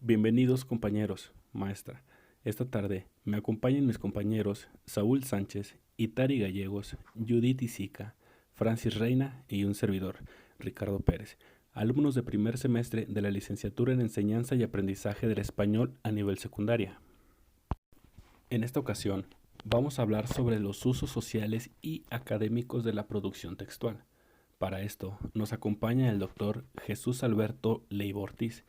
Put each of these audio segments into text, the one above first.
Bienvenidos compañeros, maestra. Esta tarde me acompañan mis compañeros Saúl Sánchez, Itari Gallegos, Judith Isica, Francis Reina y un servidor, Ricardo Pérez, alumnos de primer semestre de la licenciatura en Enseñanza y Aprendizaje del Español a nivel secundaria. En esta ocasión vamos a hablar sobre los usos sociales y académicos de la producción textual. Para esto nos acompaña el doctor Jesús Alberto Leiva Ortiz,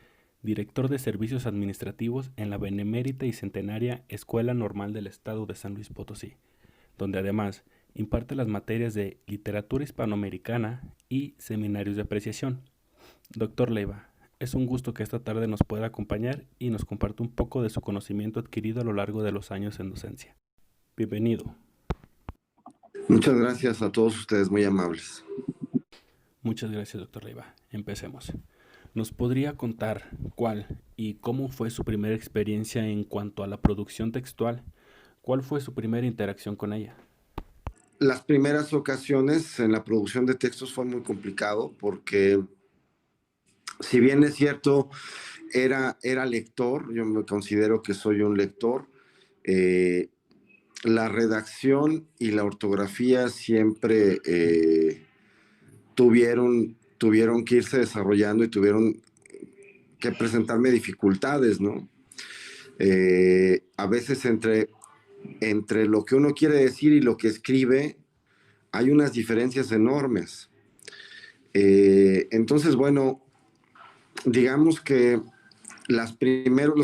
director de Servicios Administrativos en la Benemérita y Centenaria Escuela Normal del Estado de San Luis Potosí, donde además imparte las materias de Literatura Hispanoamericana y Seminarios de Apreciación. Doctor Leiva, es un gusto que esta tarde nos pueda acompañar y nos comparte un poco de su conocimiento adquirido a lo largo de los años en docencia. Bienvenido. Muchas gracias a todos ustedes, muy amables. Muchas gracias, doctor Leiva. Empecemos. ¿Nos podría contar cuál y cómo fue su primera experiencia en cuanto a la producción textual? ¿Cuál fue su primera interacción con ella? Las primeras ocasiones en la producción de textos fue muy complicado porque, si bien es cierto, era lector, yo me considero que soy un lector, la redacción y la ortografía siempre tuvieron que irse desarrollando y tuvieron que presentarme dificultades, ¿no? A veces entre lo que uno quiere decir y lo que escribe hay unas diferencias enormes. Entonces, bueno, digamos que los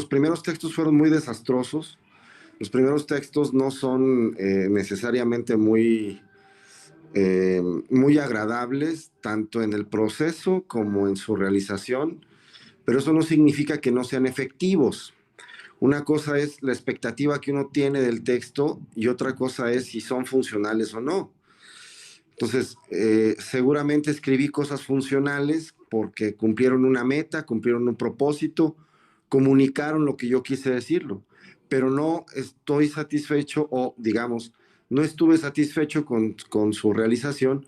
primeros textos fueron muy desastrosos. Los primeros textos no son necesariamente muy agradables, tanto en el proceso como en su realización, pero eso no significa que no sean efectivos. Una cosa es la expectativa que uno tiene del texto y otra cosa es si son funcionales o no. Entonces, seguramente escribí cosas funcionales porque cumplieron una meta, cumplieron un propósito, comunicaron lo que yo quise decirlo, pero no estoy satisfecho o, digamos, no estuve satisfecho con su realización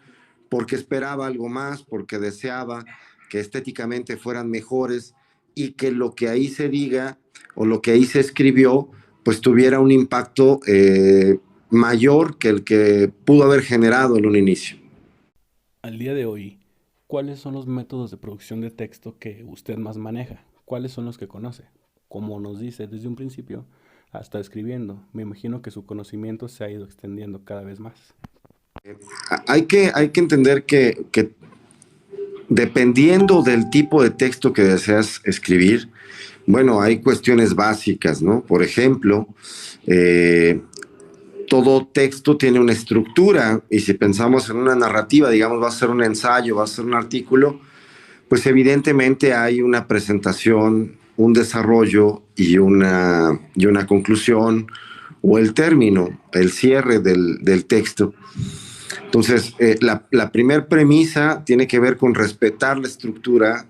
porque esperaba algo más, porque deseaba que estéticamente fueran mejores y que lo que ahí se diga o lo que ahí se escribió, pues tuviera un impacto mayor que el que pudo haber generado en un inicio. Al día de hoy, ¿cuáles son los métodos de producción de texto que usted más maneja? ¿Cuáles son los que conoce? Como nos dice desde un principio, hasta escribiendo, me imagino que su conocimiento se ha ido extendiendo cada vez más. Hay que entender que dependiendo del tipo de texto que deseas escribir, bueno, hay cuestiones básicas, ¿no? Por ejemplo, todo texto tiene una estructura y si pensamos en una narrativa, digamos, va a ser un ensayo, va a ser un artículo, pues evidentemente hay una presentación, un desarrollo y una conclusión o el término, el cierre del texto. Entonces, la primer premisa tiene que ver con respetar la estructura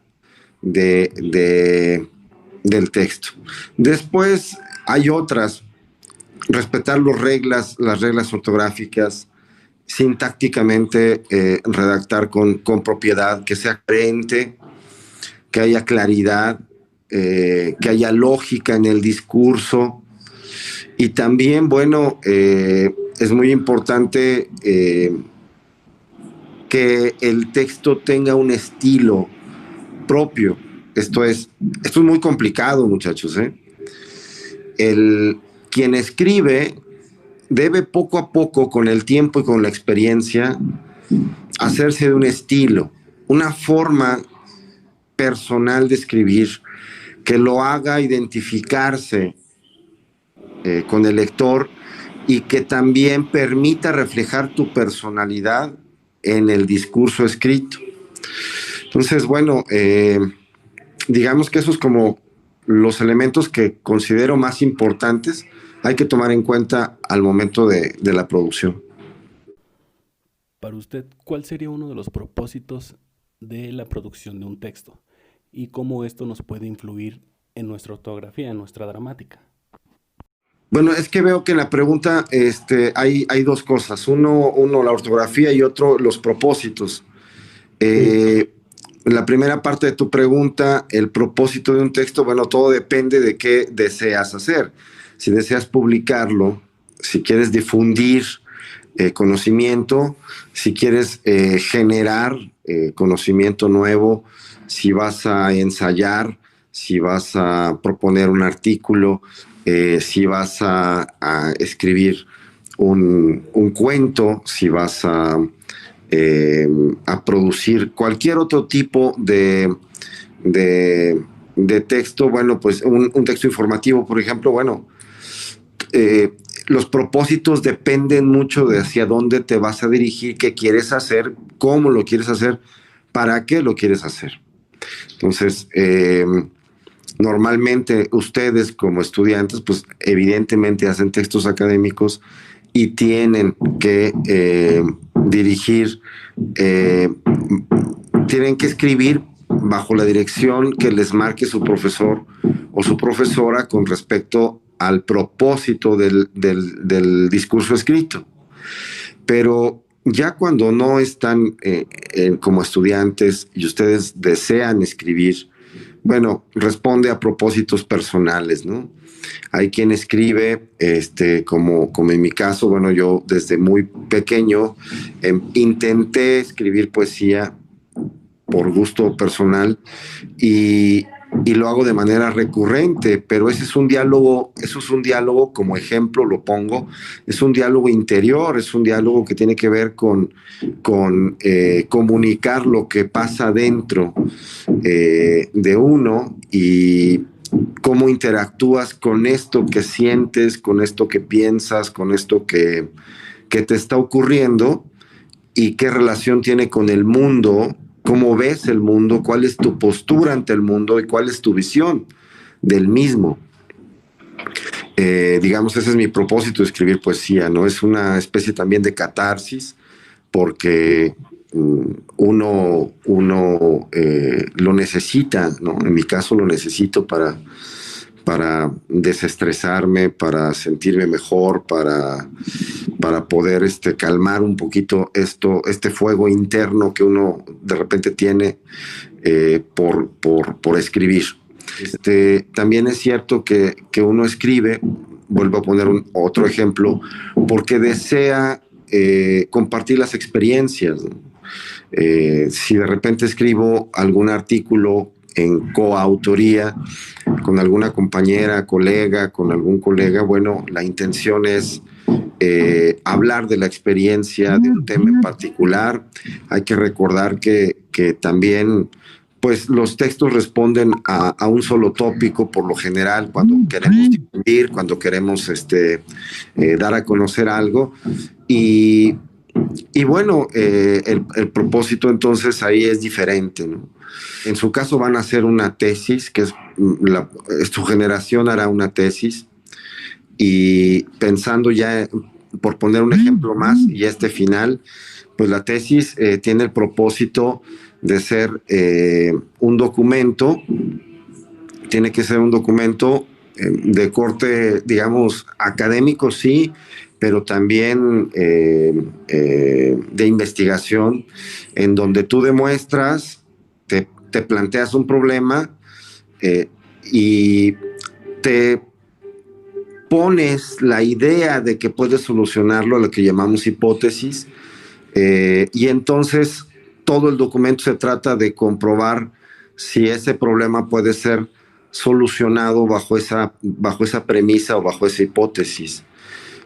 del texto. Después hay otras, respetar las reglas ortográficas, sintácticamente redactar con propiedad, que sea coherente, que haya claridad, que haya lógica en el discurso. Y también, bueno, es muy importante que el texto tenga un estilo propio. Esto es muy complicado, muchachos, ¿eh? Quien escribe debe poco a poco, con el tiempo y con la experiencia, hacerse de un estilo, una forma personal de escribir que lo haga identificarse con el lector y que también permita reflejar tu personalidad en el discurso escrito. Entonces, bueno, digamos que esos como los elementos que considero más importantes hay que tomar en cuenta al momento de la producción. Para usted, ¿cuál sería uno de los propósitos de la producción de un texto? ¿Y cómo esto nos puede influir en nuestra ortografía, en nuestra gramática? Bueno, es que veo que en la pregunta hay dos cosas. Uno, la ortografía y otro, los propósitos. la primera parte de tu pregunta, el propósito de un texto, bueno, todo depende de qué deseas hacer. Si deseas publicarlo, si quieres difundir conocimiento, si quieres generar conocimiento nuevo, si vas a ensayar, si vas a proponer un artículo, si vas a escribir un cuento, si vas a producir cualquier otro tipo de texto, bueno, pues un texto informativo, por ejemplo, bueno, los propósitos dependen mucho de hacia dónde te vas a dirigir, qué quieres hacer, cómo lo quieres hacer, para qué lo quieres hacer. Entonces, normalmente ustedes como estudiantes, pues evidentemente hacen textos académicos y tienen que dirigir, tienen que escribir bajo la dirección que les marque su profesor o su profesora con respecto al propósito del discurso escrito. Pero ya cuando no están como estudiantes y ustedes desean escribir, bueno, responde a propósitos personales, ¿no? Hay quien escribe, como en mi caso, bueno, yo desde muy pequeño intenté escribir poesía por gusto personal y lo hago de manera recurrente, pero ese es un diálogo, eso es un diálogo, como ejemplo lo pongo, es un diálogo interior, es un diálogo que tiene que ver con comunicar lo que pasa dentro de uno y cómo interactúas con esto que sientes, con esto que piensas, con esto que te está ocurriendo y qué relación tiene con el mundo, cómo ves el mundo, cuál es tu postura ante el mundo y cuál es tu visión del mismo. Digamos, ese es mi propósito de escribir poesía, ¿no? Es una especie también de catarsis, porque uno lo necesita, ¿no? En mi caso lo necesito para desestresarme, para sentirme mejor, para poder calmar un poquito este fuego interno que uno de repente tiene por escribir. También es cierto que uno escribe, vuelvo a poner otro ejemplo, porque desea compartir las experiencias, ¿no? Si de repente escribo algún artículo en coautoría con alguna compañera, colega, con algún colega, bueno, la intención es hablar de la experiencia, de un tema en particular. Hay que recordar que también pues los textos responden a un solo tópico por lo general cuando queremos difundir, cuando queremos dar a conocer algo y bueno, el propósito entonces ahí es diferente, ¿no? En su caso van a hacer una tesis, que es su generación hará una tesis y pensando ya, por poner un ejemplo más y final, pues la tesis tiene el propósito de ser un documento, tiene que ser un documento de corte, digamos, académico, sí, pero también de investigación, en donde tú demuestras, te planteas un problema y te pones la idea de que puedes solucionarlo, lo que llamamos hipótesis, y entonces todo el documento se trata de comprobar si ese problema puede ser solucionado bajo esa premisa o bajo esa hipótesis.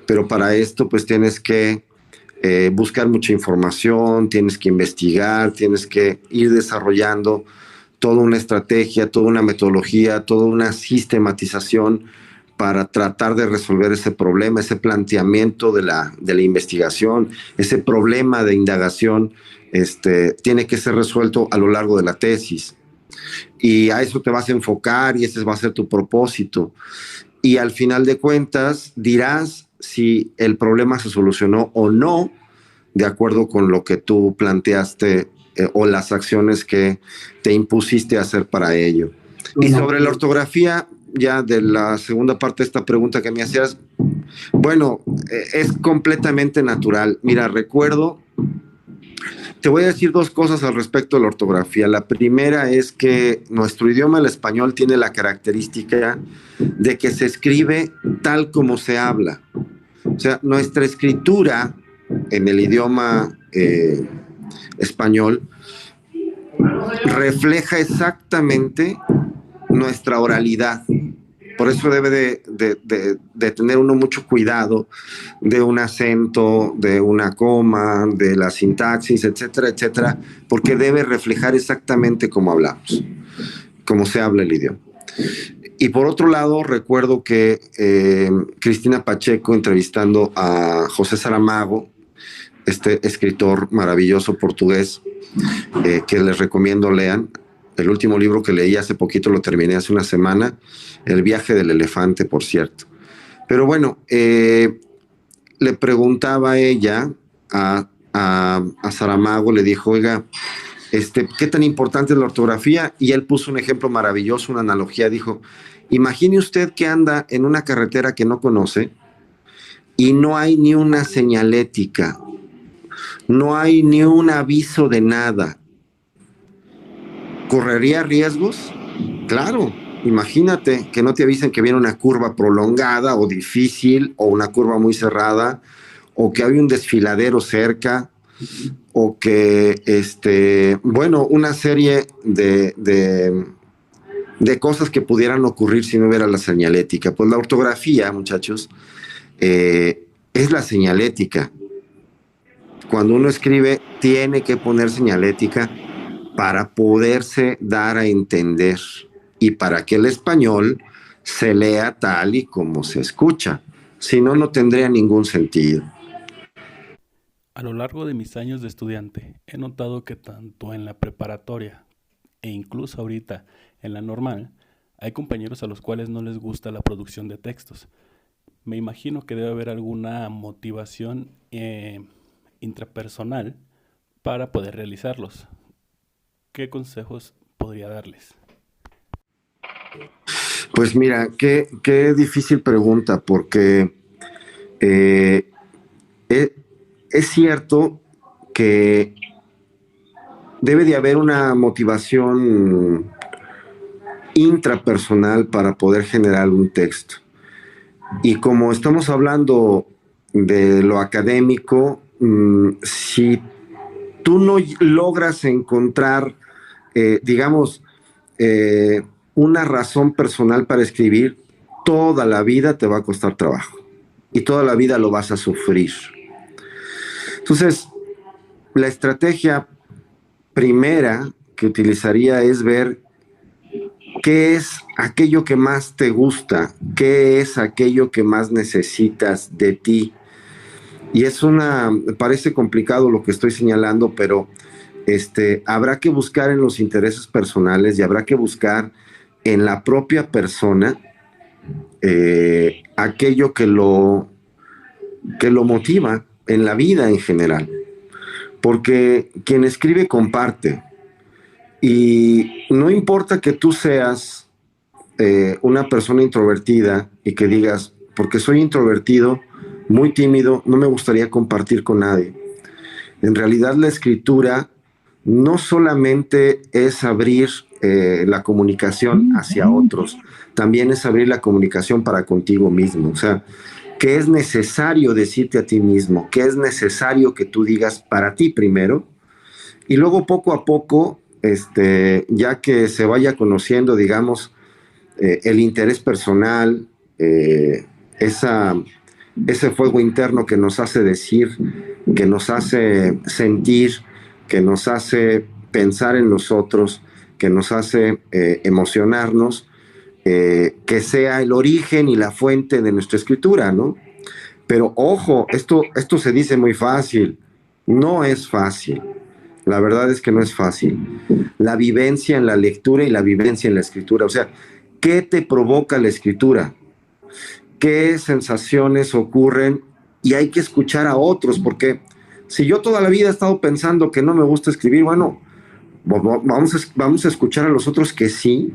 Pero para esto pues tienes que buscar mucha información, tienes que investigar, tienes que ir desarrollando toda una estrategia, toda una metodología, toda una sistematización para tratar de resolver ese problema, ese planteamiento de la investigación, ese problema de indagación, tiene que ser resuelto a lo largo de la tesis. Y a eso te vas a enfocar y ese va a ser tu propósito. Y al final de cuentas dirás si el problema se solucionó o no, de acuerdo con lo que tú planteaste o las acciones que te impusiste a hacer para ello. Y sobre la ortografía, ya de la segunda parte de esta pregunta que me hacías, bueno, es completamente natural. Mira, recuerdo Te voy a decir dos cosas al respecto de la ortografía. La primera es que nuestro idioma, el español, tiene la característica de que se escribe tal como se habla. O sea, nuestra escritura en el idioma español refleja exactamente nuestra oralidad. Por eso debe de tener uno mucho cuidado de un acento, de una coma, de la sintaxis, etcétera, etcétera, porque debe reflejar exactamente cómo hablamos, cómo se habla el idioma. Y por otro lado, recuerdo que Cristina Pacheco, entrevistando a José Saramago, este escritor maravilloso portugués, que les recomiendo lean. El último libro que leí hace poquito, lo terminé hace una semana, El viaje del elefante, por cierto. Pero bueno, le preguntaba ella a Saramago, le dijo, oiga, ¿qué tan importante es la ortografía? Y él puso un ejemplo maravilloso, una analogía, dijo, imagine usted que anda en una carretera que no conoce y no hay ni una señalética, no hay ni un aviso de nada. ¿Correría riesgos? Claro, imagínate que no te avisen que viene una curva prolongada o difícil o una curva muy cerrada o que hay un desfiladero cerca o que, bueno, una serie de cosas que pudieran ocurrir si no hubiera la señalética. Pues la ortografía, muchachos, es la señalética. Cuando uno escribe, tiene que poner señalética para poderse dar a entender y para que el español se lea tal y como se escucha. Si no, no tendría ningún sentido. A lo largo de mis años de estudiante, he notado que tanto en la preparatoria e incluso ahorita en la normal, hay compañeros a los cuales no les gusta la producción de textos. Me imagino que debe haber alguna motivación intrapersonal para poder realizarlos. ¿Qué consejos podría darles? Pues mira, qué difícil pregunta, porque eh, es cierto que debe de haber una motivación intrapersonal para poder generar un texto. Y como estamos hablando de lo académico, si tú no logras encontrar, digamos, una razón personal para escribir, toda la vida te va a costar trabajo y toda la vida lo vas a sufrir. Entonces, la estrategia primera que utilizaría es ver qué es aquello que más te gusta, qué es aquello que más necesitas de ti. Y parece complicado lo que estoy señalando, pero habrá que buscar en los intereses personales y habrá que buscar en la propia persona aquello que lo motiva en la vida en general. Porque quien escribe comparte. Y no importa que tú seas una persona introvertida y que digas, porque soy introvertido, muy tímido, no me gustaría compartir con nadie. En realidad la escritura no solamente es abrir la comunicación hacia otros, también es abrir la comunicación para contigo mismo. O sea, ¿qué es necesario decirte a ti mismo? ¿Qué es necesario que tú digas para ti primero? Y luego poco a poco, ya que se vaya conociendo, digamos, el interés personal, ese fuego interno que nos hace decir, que nos hace sentir, que nos hace pensar en los otros, que nos hace emocionarnos, que sea el origen y la fuente de nuestra escritura, ¿no? Pero ojo, esto se dice muy fácil, no es fácil. La verdad es que no es fácil. La vivencia en la lectura y la vivencia en la escritura. O sea, ¿qué te provoca la escritura? ¿Qué sensaciones ocurren? Y hay que escuchar a otros, porque si yo toda la vida he estado pensando que no me gusta escribir, bueno, vamos a escuchar a los otros que sí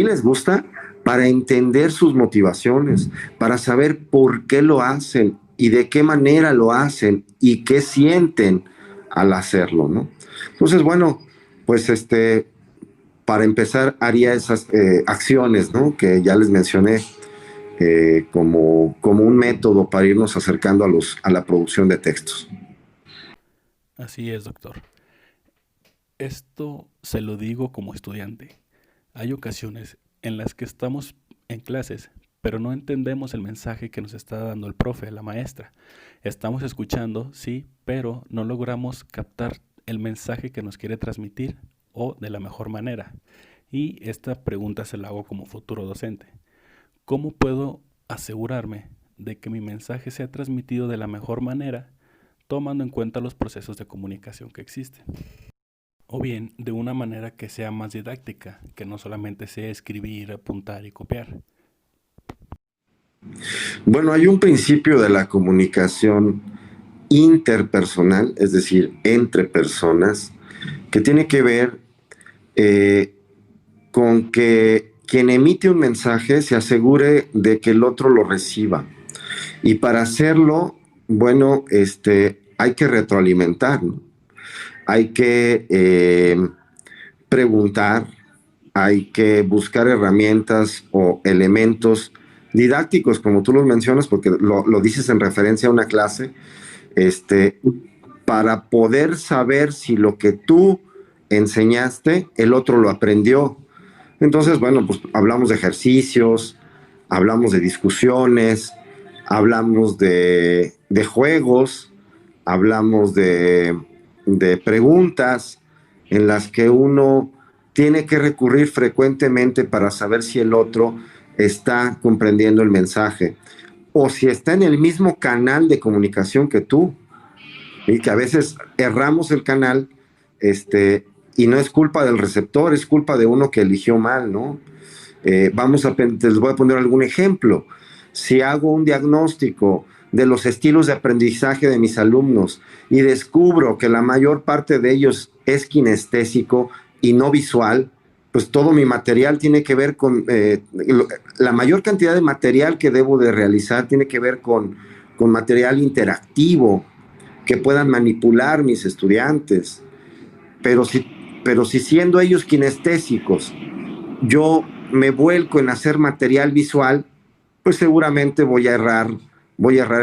les gusta, para entender sus motivaciones, para saber por qué lo hacen y de qué manera lo hacen y qué sienten al hacerlo, ¿no? Entonces, bueno, pues para empezar haría esas acciones, ¿no? Que ya les mencioné como un método para irnos acercando a la producción de textos. Así es, doctor. Esto se lo digo como estudiante. Hay ocasiones en las que estamos en clases, pero no entendemos el mensaje que nos está dando el profe, la maestra. Estamos escuchando, sí, pero no logramos captar el mensaje que nos quiere transmitir o de la mejor manera. Y esta pregunta se la hago como futuro docente. ¿Cómo puedo asegurarme de que mi mensaje sea transmitido de la mejor manera, tomando en cuenta los procesos de comunicación que existen? O bien de una manera que sea más didáctica, que no solamente sea escribir, apuntar y copiar. Bueno, hay un principio de la comunicación interpersonal, es decir, entre personas, que tiene que ver eh, con que quien emite un mensaje se asegure de que el otro lo reciba. Y para hacerlo, bueno, hay que retroalimentar, ¿no? Hay que preguntar, hay que buscar herramientas o elementos didácticos, como tú los mencionas, porque lo dices en referencia a una clase, este, para poder saber si lo que tú enseñaste, el otro lo aprendió. Entonces, bueno, pues hablamos de ejercicios, hablamos de discusiones, hablamos de juegos, hablamos de preguntas en las que uno tiene que recurrir frecuentemente para saber si el otro está comprendiendo el mensaje o si está en el mismo canal de comunicación que tú, y que a veces erramos el canal, y no es culpa del receptor, es culpa de uno que eligió mal, ¿no? Les voy a poner algún ejemplo. Si hago un diagnóstico de los estilos de aprendizaje de mis alumnos y descubro que la mayor parte de ellos es kinestésico y no visual, pues todo mi material tiene que ver con, la mayor cantidad de material que debo de realizar tiene que ver con material interactivo que puedan manipular mis estudiantes. Pero si, pero si siendo ellos kinestésicos yo me vuelco en hacer material visual, pues seguramente voy a errar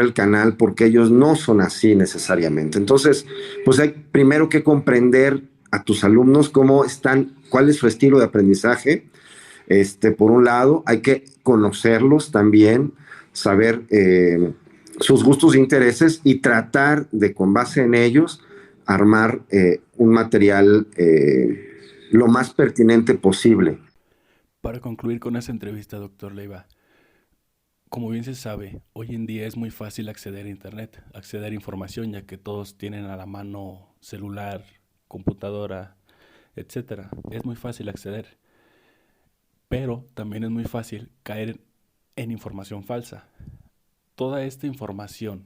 el canal porque ellos no son así necesariamente. Entonces, pues hay primero que comprender a tus alumnos cómo están, cuál es su estilo de aprendizaje. Por un lado, hay que conocerlos también, saber sus gustos e intereses y tratar de, con base en ellos, armar un material lo más pertinente posible. Para concluir con esta entrevista, doctor Leiva, como bien se sabe, hoy en día es muy fácil acceder a Internet, acceder a información, ya que todos tienen a la mano celular, computadora, etcétera. Es muy fácil acceder, pero también es muy fácil caer en información falsa. Toda esta información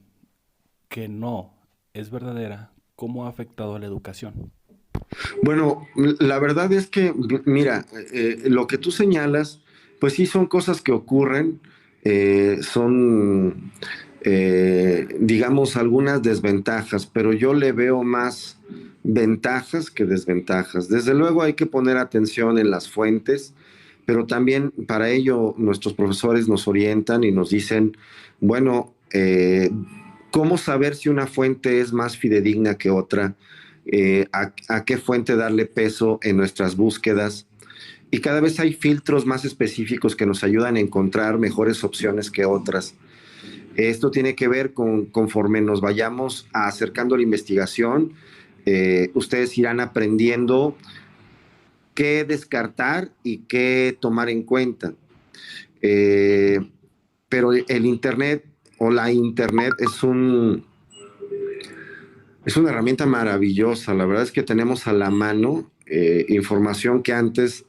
que no es verdadera, ¿cómo ha afectado a la educación? Bueno, la verdad es que, mira, lo que tú señalas, pues sí son cosas que ocurren, son, digamos, algunas desventajas, pero yo le veo más ventajas que desventajas. Desde luego hay que poner atención en las fuentes, pero también para ello nuestros profesores nos orientan y nos dicen, bueno, ¿cómo saber si una fuente es más fidedigna que otra? A qué fuente darle peso en nuestras búsquedas. Y cada vez hay filtros más específicos que nos ayudan a encontrar mejores opciones que otras. Esto tiene que ver con conforme nos vayamos acercando a la investigación, ustedes irán aprendiendo qué descartar y qué tomar en cuenta. Eh, pero el Internet o la Internet es una herramienta maravillosa. La verdad es que tenemos a la mano información que antes,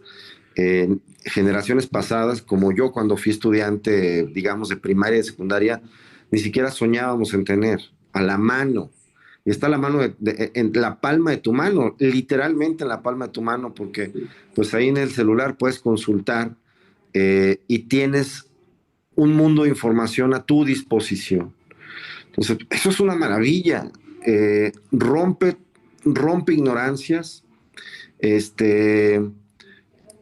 generaciones pasadas, como yo cuando fui estudiante, digamos, de primaria y de secundaria, ni siquiera soñábamos en tener a la mano. Y está a la mano, en la palma de tu mano, literalmente en la palma de tu mano, porque pues ahí en el celular puedes consultar y tienes un mundo de información a tu disposición. Entonces, eso es una maravilla. Rompe rompe ignorancias,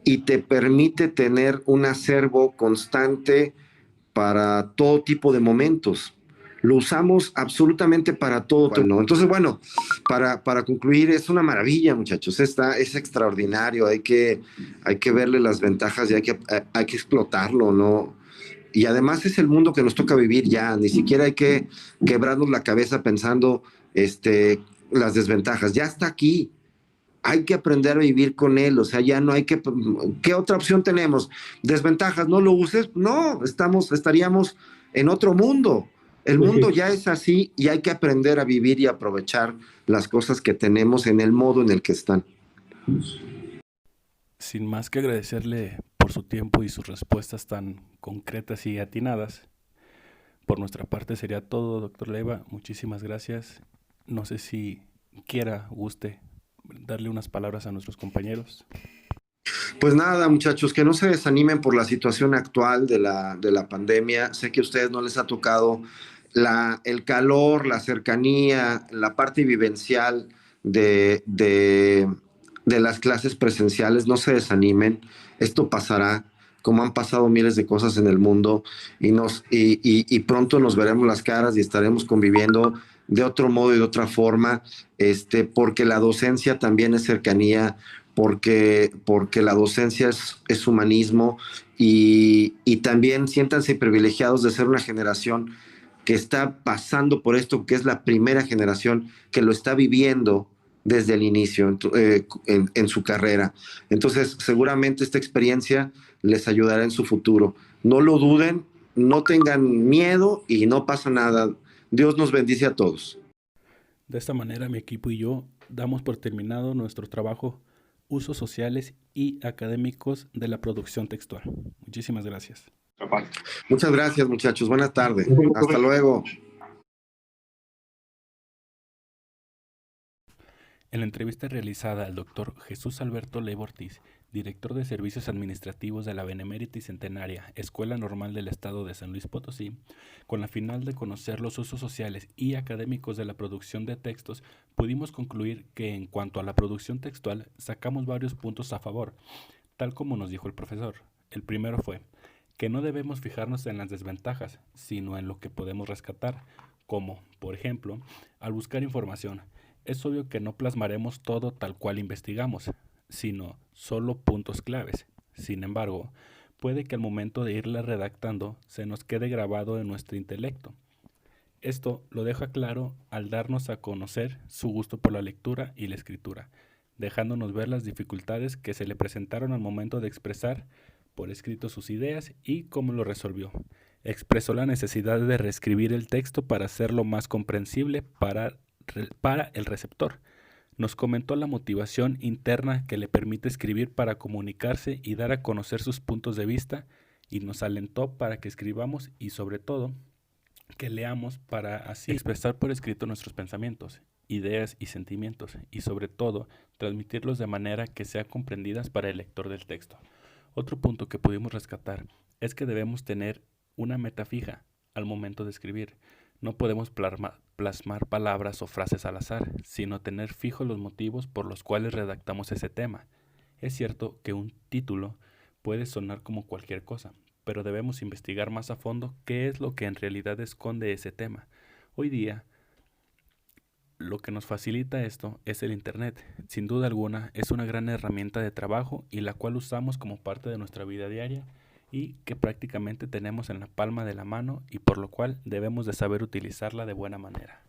y te permite tener un acervo constante para todo tipo de momentos. Lo usamos absolutamente para todo, ¿no? Entonces, bueno, para concluir, es una maravilla, muchachos. Es extraordinario. Hay que verle las ventajas y hay que explotarlo, ¿no? Y además es el mundo que nos toca vivir ya. Ni siquiera hay que quebrarnos la cabeza pensando las desventajas. Ya está aquí. Hay que aprender a vivir con él, o sea, ya no hay que, ¿qué otra opción tenemos? Desventajas, no lo uses, no, estaríamos en otro mundo. El mundo ya es así y hay que aprender a vivir y aprovechar las cosas que tenemos en el modo en el que están. Sin más que agradecerle por su tiempo y sus respuestas tan concretas y atinadas, por nuestra parte sería todo, doctor Leiva. Muchísimas gracias. No sé si quiera, guste darle unas palabras a nuestros compañeros. Pues nada, muchachos, que no se desanimen por la situación actual de la pandemia. Sé que a ustedes no les ha tocado el calor, la cercanía, la parte vivencial de las clases presenciales. No se desanimen, esto pasará, como han pasado miles de cosas en el mundo, y pronto nos veremos las caras y estaremos conviviendo de otro modo y de otra forma, porque la docencia también es cercanía, porque la docencia es humanismo, y también siéntanse privilegiados de ser una generación que está pasando por esto, que es la primera generación que lo está viviendo desde el inicio en su carrera. Entonces, seguramente esta experiencia les ayudará en su futuro. No lo duden, no tengan miedo y no pasa nada. Dios nos bendice a todos. De esta manera, mi equipo y yo damos por terminado nuestro trabajo Usos sociales y académicos de la producción textual. Muchísimas gracias. Muchas gracias, muchachos. Buenas tardes. Hasta luego. En la entrevista realizada al doctor Jesús Alberto Leiva Ortiz, director de Servicios Administrativos de la Benemérita y Centenaria Escuela Normal del Estado de San Luis Potosí, con la final de conocer los usos sociales y académicos de la producción de textos, pudimos concluir que en cuanto a la producción textual sacamos varios puntos a favor, tal como nos dijo el profesor. El primero fue que no debemos fijarnos en las desventajas, sino en lo que podemos rescatar, como, por ejemplo, al buscar información. Es obvio que no plasmaremos todo tal cual investigamos, sino solo puntos claves. Sin embargo, puede que al momento de irla redactando se nos quede grabado en nuestro intelecto. Esto lo deja claro al darnos a conocer su gusto por la lectura y la escritura, dejándonos ver las dificultades que se le presentaron al momento de expresar por escrito sus ideas y cómo lo resolvió. Expresó la necesidad de reescribir el texto para hacerlo más comprensible para el receptor. Nos comentó la motivación interna que le permite escribir para comunicarse y dar a conocer sus puntos de vista, y nos alentó para que escribamos y sobre todo que leamos para así expresar por escrito nuestros pensamientos, ideas y sentimientos, y sobre todo transmitirlos de manera que sean comprendidas para el lector del texto. Otro punto que pudimos rescatar es que debemos tener una meta fija al momento de escribir. No podemos plasmar palabras o frases al azar, sino tener fijos los motivos por los cuales redactamos ese tema. Es cierto que un título puede sonar como cualquier cosa, pero debemos investigar más a fondo qué es lo que en realidad esconde ese tema. Hoy día, lo que nos facilita esto es el Internet. Sin duda alguna, es una gran herramienta de trabajo y la cual usamos como parte de nuestra vida diaria y que prácticamente tenemos en la palma de la mano, y por lo cual debemos de saber utilizarla de buena manera.